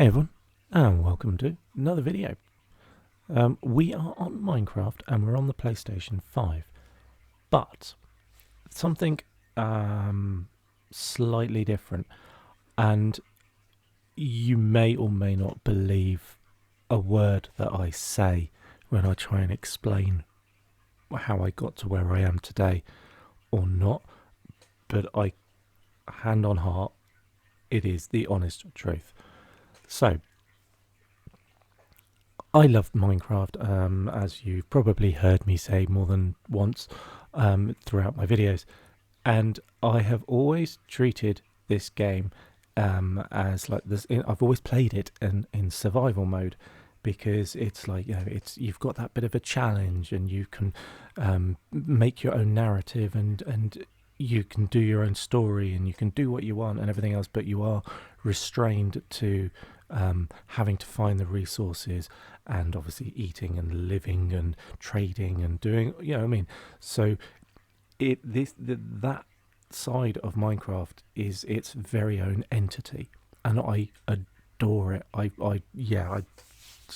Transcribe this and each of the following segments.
Hey everyone, and welcome to another video. We are on Minecraft and we're on the PlayStation 5, but something slightly different, and you may or may not believe a word that I say when I try and explain how I got to where I am today or not, but hand on heart, it is the honest truth. So, I love Minecraft, as you've probably heard me say more than once throughout my videos, and I have always treated this game as like this. I've always played it in survival mode because it's like, you've got that bit of a challenge, and you can make your own narrative, and you can do your own story, and you can do what you want and everything else, but you are restrained to having to find the resources, and obviously eating and living and trading and doing, so that side of Minecraft is its very own entity, and I adore it. I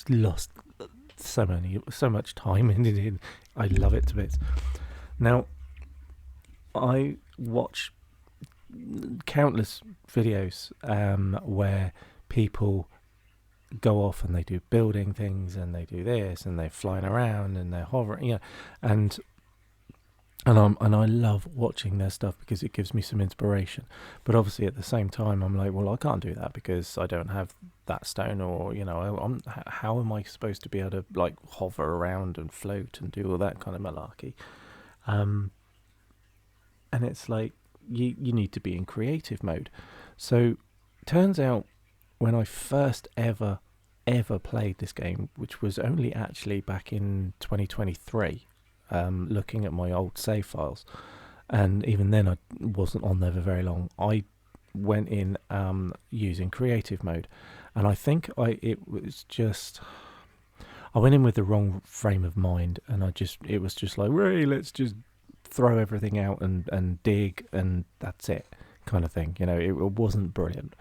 lost so much time in it. I love it to bits. Now, I watch countless videos where people go off and they do building things, and they do this, and they're flying around, and they're hovering, and I love watching their stuff because it gives me some inspiration. But obviously at the same time, I'm like, well, I can't do that because I don't have that stone, or how am I supposed to be able to like hover around and float and do all that kind of malarkey? And it's like you need to be in creative mode. So turns out, when I first ever played this game, which was only actually back in 2023, looking at my old save files, and even then I wasn't on there for very long, I went in using creative mode, and I think I went in with the wrong frame of mind, and it was just like, Ray, let's just throw everything out and dig, and that's it, kind of thing. It wasn't brilliant.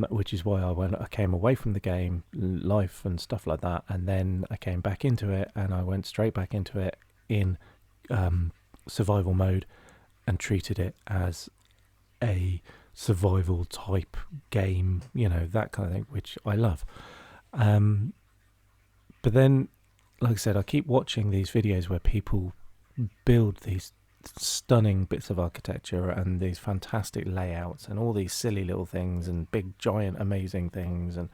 Which is why I came away from the game, life and stuff like that, and then I came back into it, and I went straight back into it in survival mode, and treated it as a survival type game, that kind of thing, which I love. But then, like I said, I keep watching these videos where people build these stunning bits of architecture and these fantastic layouts and all these silly little things and big giant amazing things, and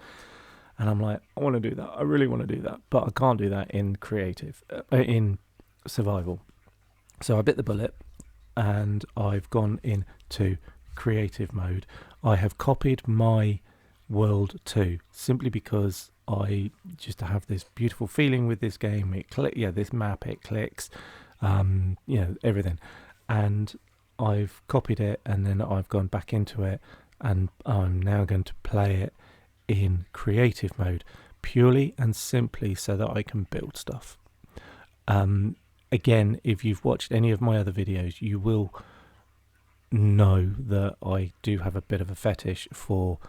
I'm like, I want to do that, I really want to do that, but I can't do that in creative in survival. So I bit the bullet, and I've gone into creative mode. I have copied my world too, simply because I just have this beautiful feeling with this game. This map, it clicks, everything, and I've copied it, and then I've gone back into it, and I'm now going to play it in creative mode, purely and simply so that I can build stuff. Again, if you've watched any of my other videos, you will know that I do have a bit of a fetish for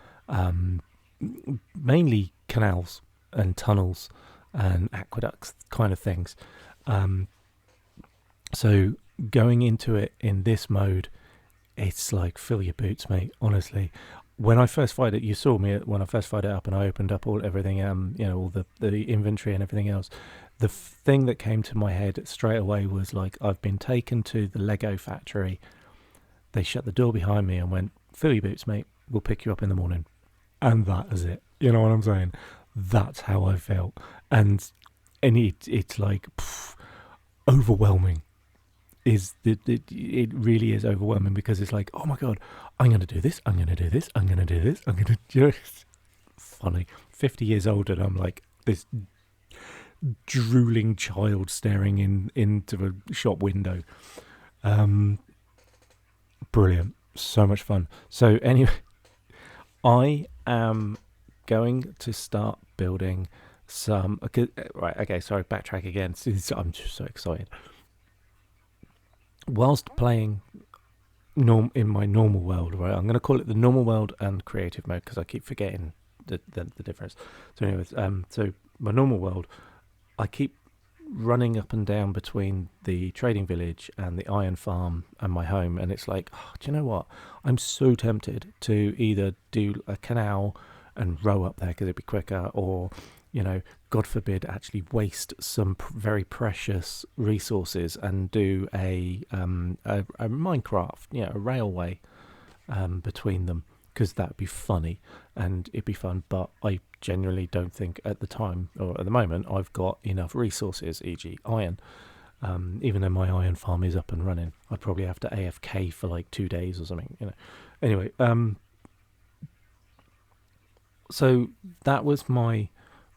mainly canals and tunnels and aqueducts kind of things. So going into it in this mode, it's like, fill your boots, mate. Honestly, when I first fired it, you saw me when I first fired it up, and I opened up everything, all the inventory and everything else. The thing that came to my head straight away was like, I've been taken to the Lego factory. They shut the door behind me and went, fill your boots, mate. We'll pick you up in the morning. And that is it. You know what I'm saying? That's how I felt. And it's like overwhelming. It really is overwhelming, because it's like, oh my god, I'm going to do this, I'm going to do this, I'm going to do this, I'm going to do it. Funny, 50 years old, and I'm like this drooling child staring into a shop window. Brilliant, so much fun. So anyway, I am going to start building some. Okay, sorry, backtrack again. I'm just so excited. Whilst playing in my normal world, right, I'm going to call it the normal world and creative mode, because I keep forgetting the difference. So anyways, so my normal world, I keep running up and down between the trading village and the iron farm and my home, and it's like, oh, do you know what? I'm so tempted to either do a canal and row up there because it'd be quicker, or, you know, God forbid, actually waste some very precious resources and do a Minecraft, a railway between them, because that'd be funny and it'd be fun. But I genuinely don't think at the time, or at the moment, I've got enough resources, e.g. iron. Even though my iron farm is up and running, I'd probably have to AFK for like 2 days or something, Anyway, so that was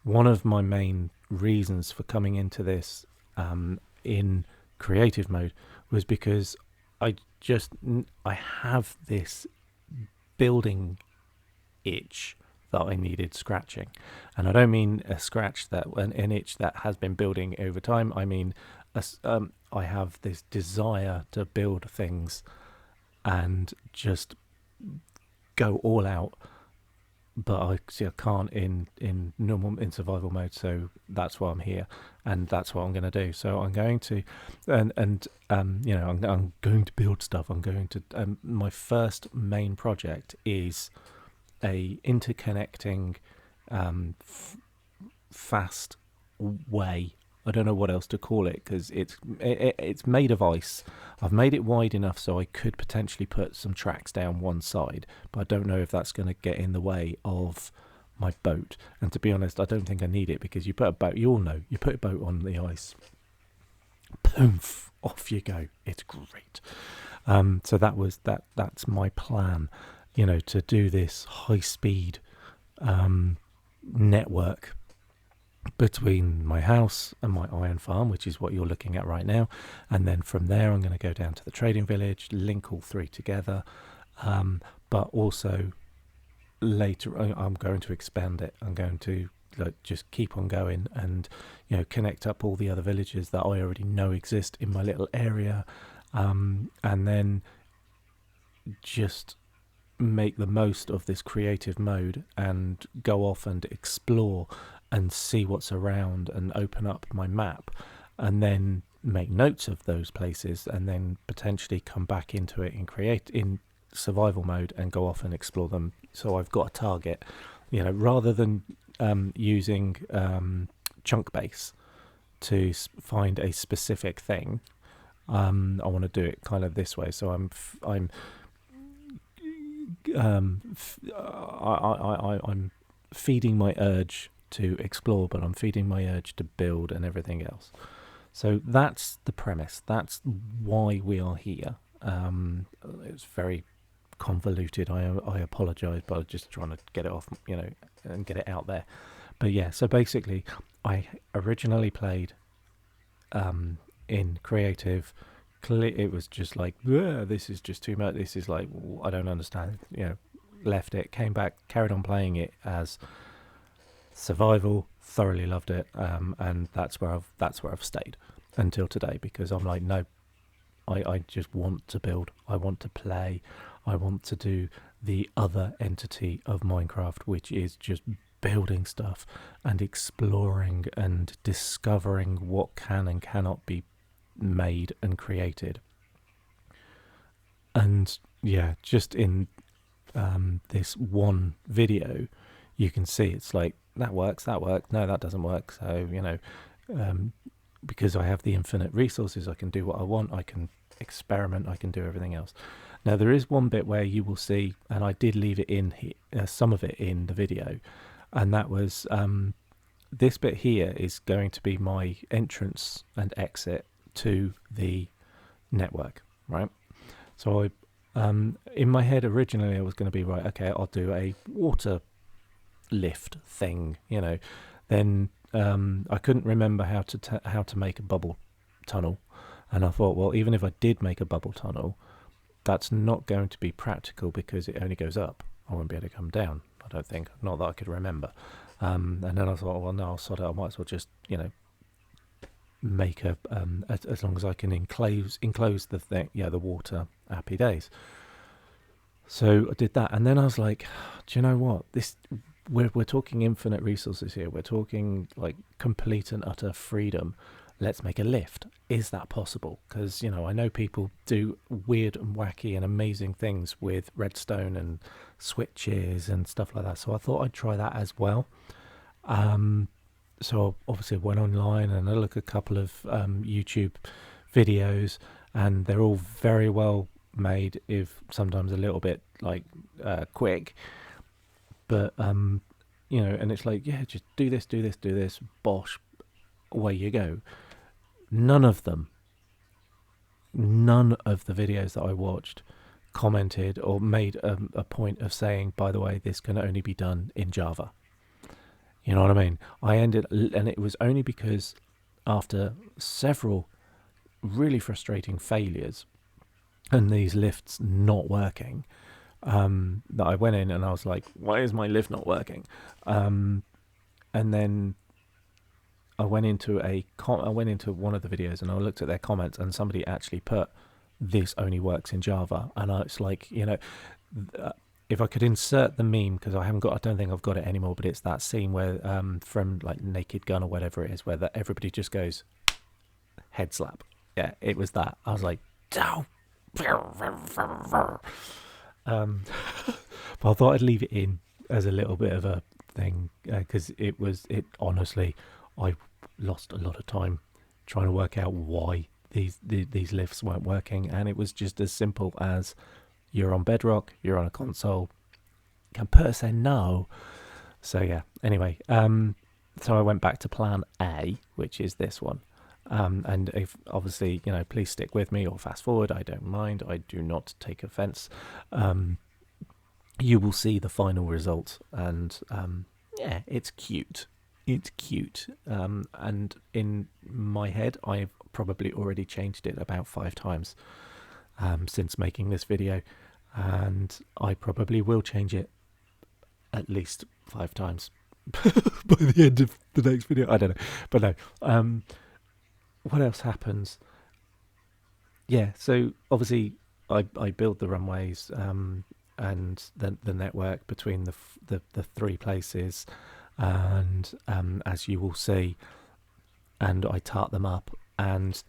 one of my main reasons for coming into this in creative mode, was because I have this building itch that I needed scratching. And I don't mean a scratch an itch that has been building over time. I mean, I have this desire to build things and just go all out, but I can't in survival mode. So that's why I'm here, and that's what I'm going to do. So I'm going to, I'm going to build stuff. I'm going to. My first main project is a interconnecting, fast way. I don't know what else to call it, because it's made of ice. I've made it wide enough so I could potentially put some tracks down one side, but I don't know if that's going to get in the way of my boat. And to be honest, I don't think I need it, because you put a boat, you all know, you put a boat on the ice, poof, off you go. It's great. So that's my plan, to do this high-speed network between my house and my iron farm, which is what you're looking at right now. And then from there, I'm going to go down to the trading village, link all three together. But also later, I'm going to expand it. I'm going to just keep on going and, connect up all the other villages that I already know exist in my little area. And then just make the most of this creative mode and go off and explore and see what's around and open up my map, and then make notes of those places, and then potentially come back into it and create in survival mode and go off and explore them. So I've got a target, rather than using chunk base to find a specific thing. I want to do it kind of this way. So I'm feeding my urge to explore, but I'm feeding my urge to build and everything else. So that's the premise. That's why we are here. It's very convoluted. I apologize, but I'm just trying to get it off, and get it out there. But yeah, so basically, I originally played in creative. It was just like, this is just too much. This is like, I don't understand. Left it, came back, carried on playing it as survival, thoroughly loved it, and that's where I've stayed until today, because I'm like, no, I just want to build, I want to play, I want to do the other entity of Minecraft, which is just building stuff and exploring and discovering what can and cannot be made and created. And yeah, just in this one video, you can see it's like, that works, no, that doesn't work. So because I have the infinite resources, I can do what I want, I can experiment, I can do everything else. Now there is one bit where you will see, and I did leave it in here, some of it in the video, and that was this bit here is going to be my entrance and exit to the network, right? So in my head originally I was going to be, right, okay, I'll do a water lift thing, then I couldn't remember how to make a bubble tunnel, and I thought, well, even if I did make a bubble tunnel, that's not going to be practical because it only goes up. I won't be able to come down, I don't think, not that I could remember. And then I thought, well, no, I'll sort it, I might as well just make a as long as I can enclose the thing, the water, happy days. So I did that, and then I was like, do you know what, we're talking infinite resources here. We're talking like complete and utter freedom. Let's make a lift. Is that possible? Because, I know people do weird and wacky and amazing things with redstone and switches and stuff like that. So I thought I'd try that as well. So obviously I went online and I looked at a couple of YouTube videos, and they're all very well made, if sometimes a little bit like quick. But, and it's like, yeah, just do this, bosh, away you go. None of the videos that I watched commented or made a point of saying, by the way, this can only be done in Java. You know what I mean? And it was only because after several really frustrating failures and these lifts not working, that I went in and I was like, why is my lift not working? And then I went into one of the videos and I looked at their comments, and somebody actually put, this only works in Java. And it's like, if I could insert the meme, because I don't think I've got it anymore, but it's that scene where from like Naked Gun or whatever it is, where everybody just goes head slap. Yeah, it was that. I was like, oh. But I thought I'd leave it in as a little bit of a thing, because it honestly, I lost a lot of time trying to work out why these lifts weren't working, and it was just as simple as, you're on Bedrock, you're on a console, can say no. So yeah, anyway, so I went back to plan A, which is this one. And if obviously, please stick with me or fast forward, I don't mind, I do not take offense. You will see the final result, and yeah, it's cute. And in my head, I've probably already changed it about 5 times since making this video, and I probably will change it at least 5 times by the end of the next video. I don't know, but no. What else happens? Yeah, so obviously I build the runways and the network between the 3 places, and as you will see, and I tart them up, and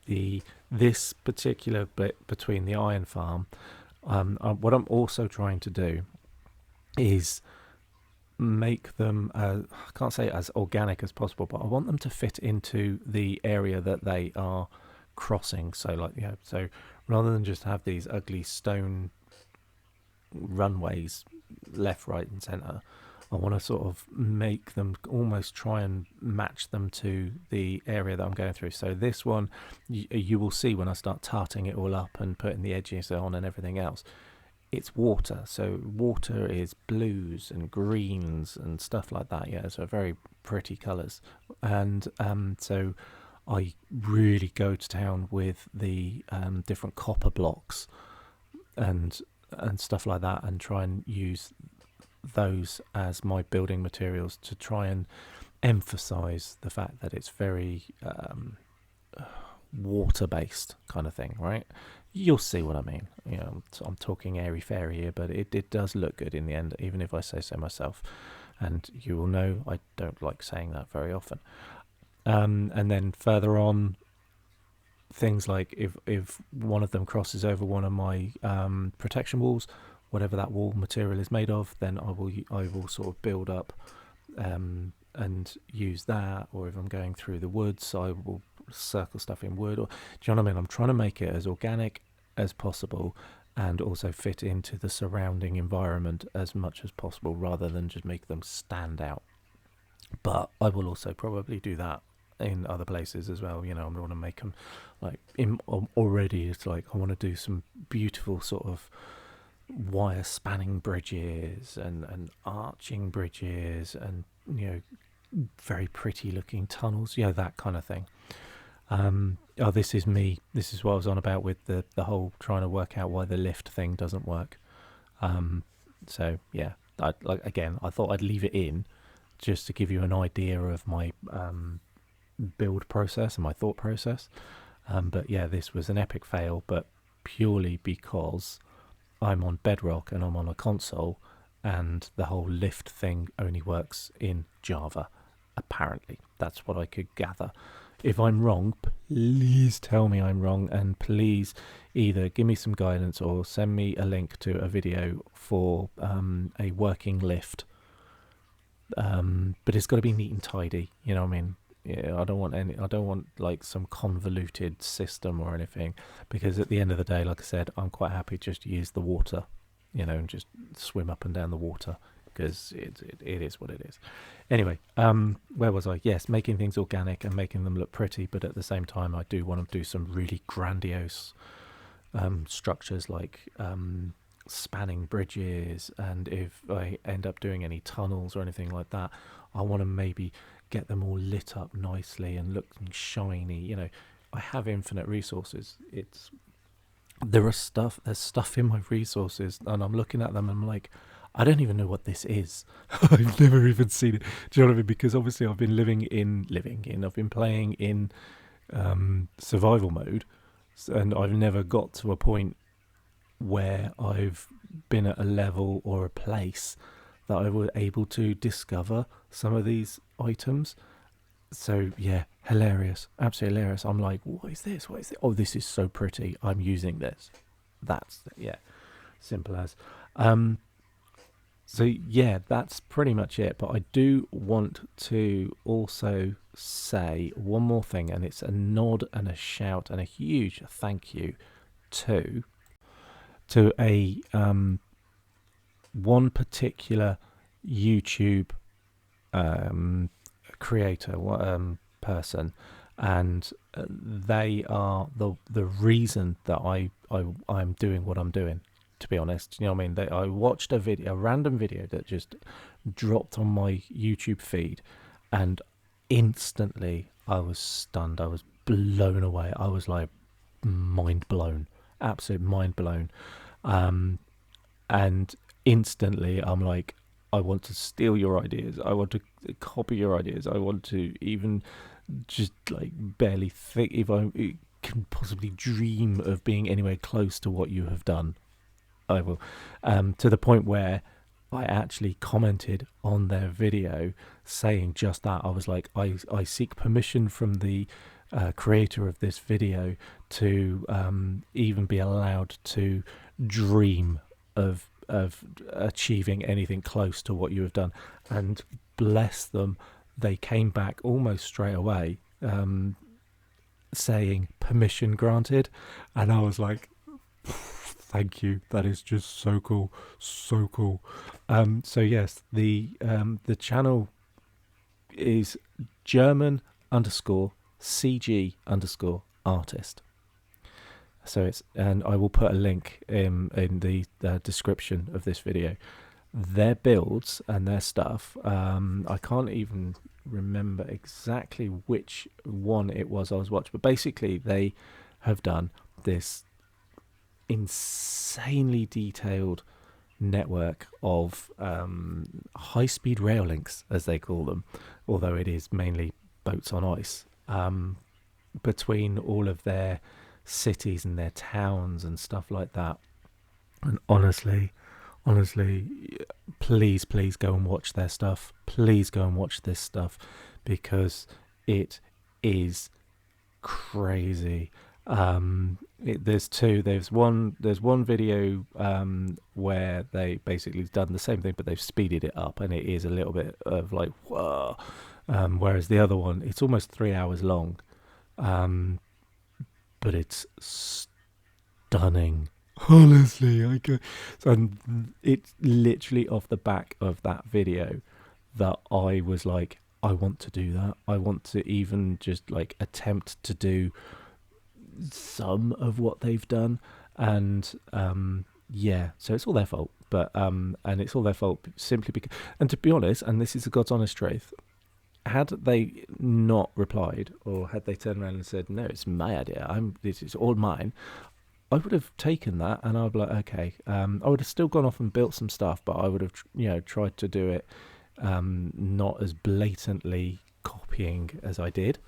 this particular bit between the iron farm, what I'm also trying to do is make them, I can't say as organic as possible, but I want them to fit into the area that they are crossing. So like, so rather than just have these ugly stone runways left, right and center, I want to sort of make them almost try and match them to the area that I'm going through. So this one, you will see when I start tarting it all up and putting the edges on and everything else, it's water. So water is blues and greens and stuff like that. Yeah, so very pretty colours. And so I really go to town with the different copper blocks and stuff like that, and try and use those as my building materials to try and emphasize the fact that it's very water based kind of thing, right? You'll see what I mean. I'm talking airy fairy here, but it does look good in the end, even if I say so myself, and you will know I don't like saying that very often. And then further on, things like if one of them crosses over one of my protection walls, whatever that wall material is made of, then I will sort of build up and use that. Or if I'm going through the woods, I will circle stuff in wood. Or, do you know what I mean? I'm trying to make it as organic as possible and also fit into the surrounding environment as much as possible, rather than just make them stand out. But I will also probably do that in other places as well. I want to make them like already. It's like I want to do some beautiful sort of wire spanning bridges and arching bridges, and very pretty looking tunnels, that kind of thing. This is me. This is what I was on about with the whole trying to work out why the lift thing doesn't work. So yeah, I thought I'd leave it in just to give you an idea of my build process and my thought process. But yeah, this was an epic fail, but purely because I'm on Bedrock and I'm on a console, and the whole lift thing only works in Java. Apparently, that's what I could gather. If I'm wrong, please tell me I'm wrong, and please either give me some guidance or send me a link to a video for a working lift. But it's got to be neat and tidy. You know what I mean? Yeah, I don't want like some convoluted system or anything, because at the end of the day, like I said, I'm quite happy just to use the water, and just swim up and down the water, because it is what it is. Anyway, where was I? Yes, making things organic and making them look pretty, but at the same time, I do want to do some really grandiose structures, like spanning bridges, and if I end up doing any tunnels or anything like that, I want to maybe get them all lit up nicely and looking shiny. I have infinite resources. There's stuff in my resources, and I'm looking at them and I'm like, I don't even know what this is. I've never even seen it. Do you know what I mean? Because obviously I've been I've been playing in survival mode, and I've never got to a point where I've been at a level or a place that I was able to discover some of these items. So yeah, hilarious, absolutely hilarious. I'm like, what is this? Oh, this is so pretty. I'm using this. Simple as. So yeah, that's pretty much it. But I do want to also say one more thing, and it's a nod and a shout and a huge thank you to a one particular YouTube creator, person, and they are the reason that I'm doing what I'm doing. To be honest, you know what I mean. I watched a random video that just dropped on my YouTube feed, and instantly I was stunned. I was blown away. I was like mind blown, absolute mind blown. And instantly I'm like, I want to steal your ideas. I want to copy your ideas. I want to even just like barely think if I can possibly dream of being anywhere close to what you have done. I will. To the point where I actually commented on their video saying just that. I was like, I seek permission from the creator of this video to even be allowed to dream of achieving anything close to what you have done. And bless them, they came back almost straight away saying permission granted, and I was like, thank you, that is just so cool. So yes, the channel is German_CG_artist. So and I will put a link in the description of this video. Their builds and their stuff, I can't even remember exactly which one it was I was watching, but basically they have done this insanely detailed network of high-speed rail links, as they call them, although it is mainly boats on ice, between all of their cities and their towns and stuff like that. And honestly, please go and watch their stuff. Please go and watch this stuff, because it is crazy. There's one video where they basically done the same thing, but they've speeded it up, and it is a little bit of like whoa. Whereas the other one, it's almost 3 hours long, but it's stunning. Honestly, and it's literally off the back of that video that I was like, I want to do that. I want to even just like attempt to do some of what they've done. And so it's all their fault, but and it's all their fault simply because, and to be honest, and this is the God's honest truth, had they not replied, or had they turned around and said, no, it's my idea, this is all mine, I would have taken that, and I'd be like, okay, I would have still gone off and built some stuff, but I would have tried to do it not as blatantly copying as I did,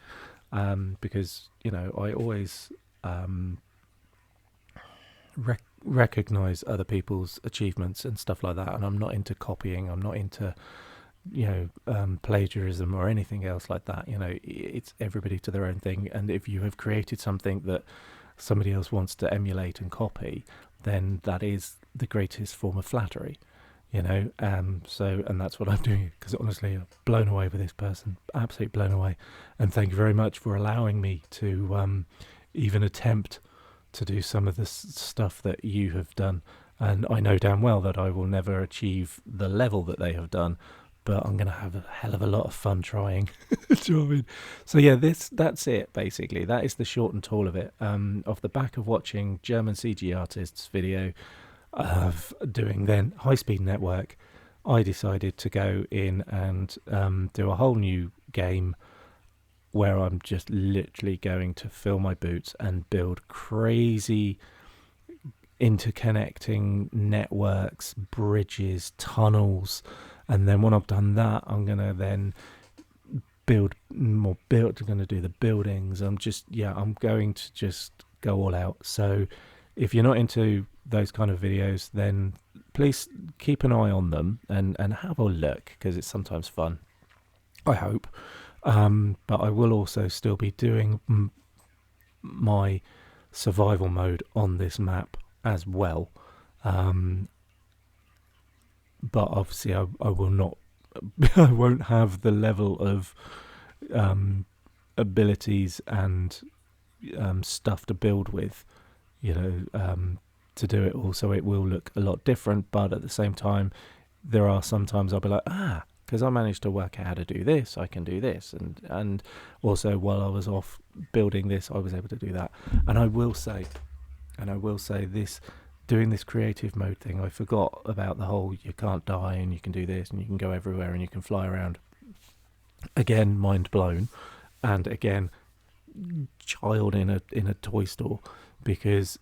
because I always recognize other people's achievements and stuff like that. And I'm not into copying. I'm not into plagiarism or anything else like that. It's everybody to their own thing. And if you have created something that somebody else wants to emulate and copy, then that is the greatest form of flattery. And that's what I'm doing, because honestly, I'm blown away with this person, absolutely blown away. And thank you very much for allowing me to even attempt to do some of this stuff that you have done. And I know damn well that I will never achieve the level that they have done, but I'm going to have a hell of a lot of fun trying. Do you know what I mean? So yeah, that's it basically. That is the short and tall of it. Off the back of watching German CG artists video of doing then high-speed network, I decided to go in and do a whole new game where I'm just literally going to fill my boots and build crazy interconnecting networks, bridges, tunnels, and then when I've done that, I'm gonna then build more build. I'm gonna do the buildings. I'm going to just go all out. So if you're not into those kind of videos, then please keep an eye on them and have a look, because it's sometimes fun, I hope. But I will also still be doing my survival mode on this map as well. But obviously I will not I won't have the level of abilities and stuff to build with, to do it all. So it will look a lot different, but at the same time, there are sometimes I'll be like, because I managed to work out how to do this, I can do this. And also while I was off building this, I was able to do that. And I will say this, doing this creative mode thing, I forgot about the whole you can't die and you can do this and you can go everywhere and you can fly around. Again, mind blown. And again, child in a toy store, because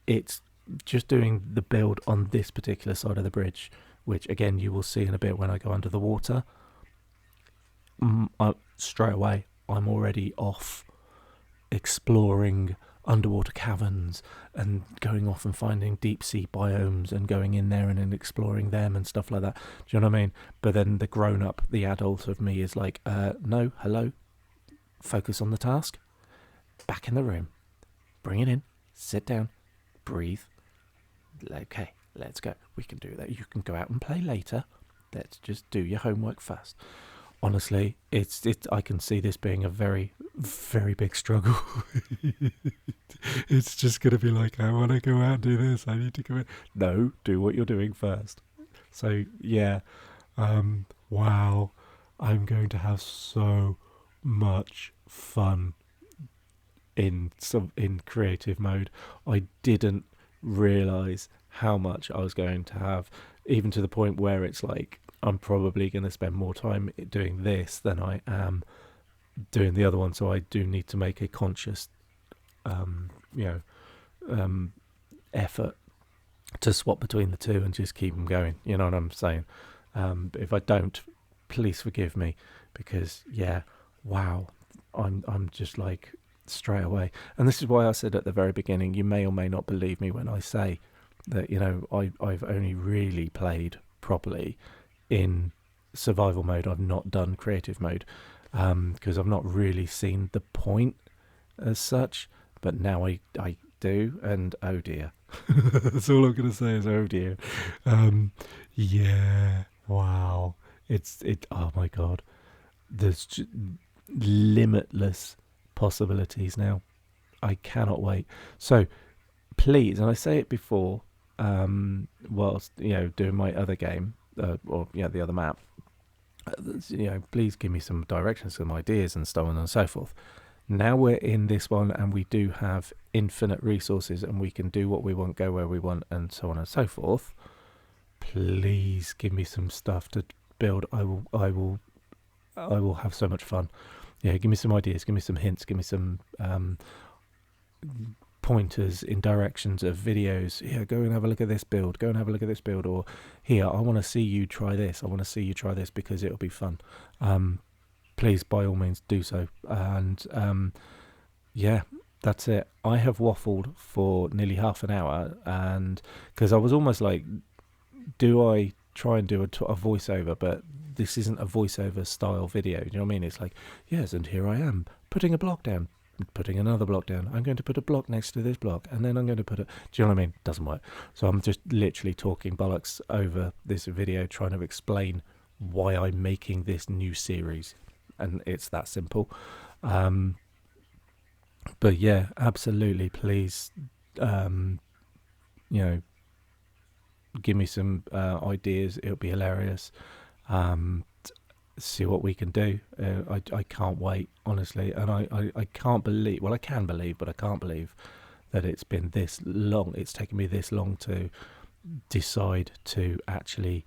it's just doing the build on this particular side of the bridge, which again you will see in a bit when I go under the water. Straight away I'm already off exploring underwater caverns and going off and finding deep sea biomes and going in there and then exploring them and stuff like that. Do you know what I mean? But then the grown up, the adult of me is like, no, hello, focus on the task, back in the room, bring it in, sit down, breathe. Okay, let's go. We can do that. You can go out and play later. Let's just do your homework first. Honestly, it's I can see this being a very, very big struggle. It's just going to be like, I want to go out and do this. I need to go in. No, do what you're doing first. So, yeah. Wow. I'm going to have so much fun in creative mode. I didn't realise how much I was going to have, even to the point where it's like, I'm probably going to spend more time doing this than I am doing the other one. So I do need to make a conscious, effort to swap between the two and just keep them going. You know what I'm saying? But if I don't, please forgive me, because wow, I'm just like straight away. And this is why I said at the very beginning, you may or may not believe me when I say that, I've only really played properly in survival mode. I've not done creative mode, because I've not really seen the point as such, but now I do, and oh dear. That's all I'm going to say is oh dear. Wow, oh my god, there's limitless possibilities now. I cannot wait. So please, and I say it before, whilst doing my other game, or the other map, please give me some directions, some ideas and so on and so forth. Now we're in this one and we do have infinite resources and we can do what we want, go where we want, and so on and so forth. Please give me some stuff to build. I will have so much fun. Give me some ideas, give me some hints, give me some pointers in directions of videos. Go and have a look at this build, or here, I want to see you try this, because it'll be fun. Please, by all means, do so. And That's it. I have waffled for nearly half an hour, and because I was almost like, do I try and do a voiceover? But this isn't a voiceover style video. Do you know what I mean? It's like, yes, and here I am putting a block down, putting another block down. I'm going to put a block next to this block, and then I'm going to put a. Do you know what I mean? Doesn't work. So I'm just literally talking bollocks over this video, trying to explain why I'm making this new series, and it's that simple. But yeah, absolutely. Please, you know, give me some ideas. It'll be hilarious. See what we can do. I can't wait, honestly, and I can't believe. Well, I can believe, but I can't believe that it's been this long. It's taken me this long to decide to actually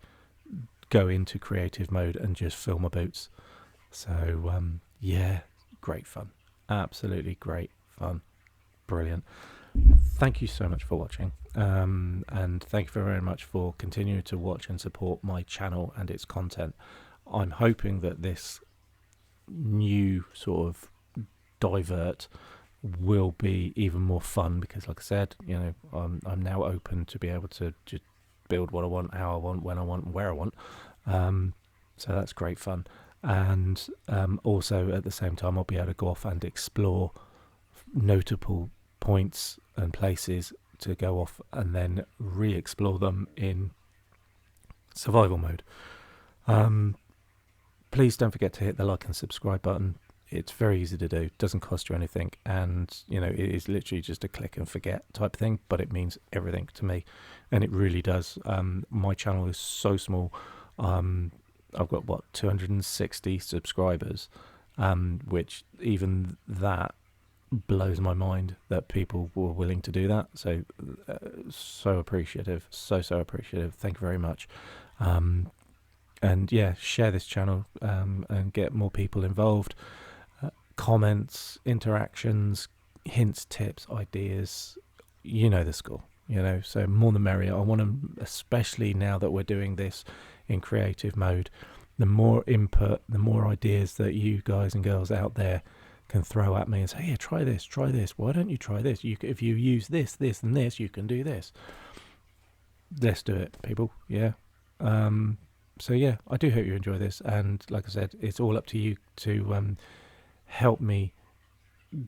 go into creative mode and just fill my boots. So yeah, great fun. Absolutely great fun. Brilliant. Thank you so much for watching, and thank you very much for continuing to watch and support my channel and its content. I'm hoping that this new sort of divert will be even more fun, because like I said, you know, I'm now open to be able to just build what I want, how I want, when I want, and where I want. So that's great fun. And also at the same time, I'll be able to go off and explore notable points and places to go off and then re-explore them in survival mode. Please don't forget to hit the like and subscribe button. It's very easy to do, doesn't cost you anything, and you know, it is literally just a click and forget type thing, but it means everything to me, and it really does. My channel is so small. I've got 260 subscribers, which even that blows my mind that people were willing to do that. So so appreciative, so appreciative. Thank you very much. And yeah, share this channel and get more people involved. Comments, interactions, hints, tips, ideas, you know the score, you know, so more the merrier. I want to, especially now that we're doing this in creative mode, the more input, the more ideas that you guys and girls out there can throw at me and say, yeah, try this, why don't you try this? If you use this and this, you can do this. Let's do it, people. Yeah. So yeah, I do hope you enjoy this, and like I said, it's all up to you to help me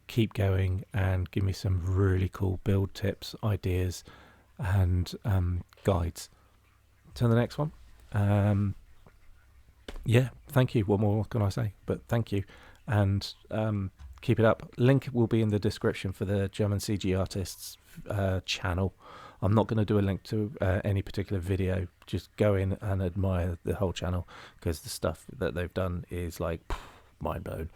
keep going and give me some really cool build tips, ideas, and guides. Till the next one. Yeah, thank you. What more can I say? But thank you, and keep it up. Link will be in the description for the German CG Artists channel. I'm not going to do a link to any particular video. Just go in and admire the whole channel, because the stuff that they've done is like mind blown.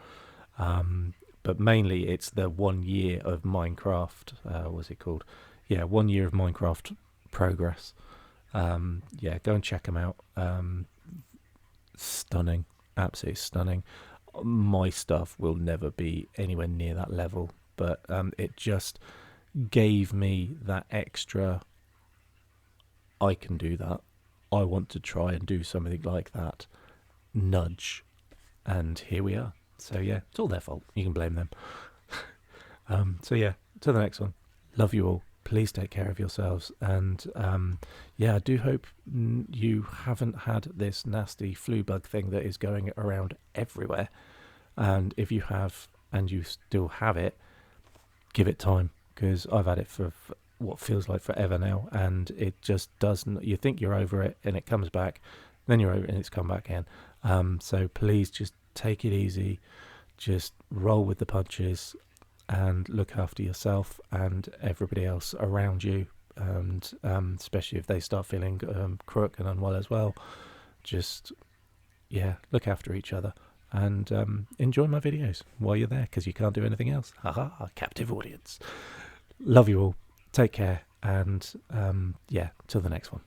But mainly it's the 1 year of Minecraft. What's it called? Yeah, 1 year of Minecraft progress. Yeah, go and check them out. Stunning, absolutely stunning. My stuff will never be anywhere near that level, but it just gave me that extra, I can do that, I want to try and do something like that nudge, and here we are. So yeah, it's all their fault, you can blame them. So yeah, till the next one, love you all, please take care of yourselves, and yeah, I do hope you haven't had this nasty flu bug thing that is going around everywhere, and if you have and you still have it, give it time, because I've had it for what feels like forever now, and it just doesn't. You think you're over it, and it comes back, then you're over it, and it's come back again. So please just take it easy, just roll with the punches, and look after yourself and everybody else around you, and especially if they start feeling crook and unwell as well. Just yeah, look after each other, and enjoy my videos while you're there, because you can't do anything else. Haha, captive audience. Love you all, take care, and yeah, till the next one.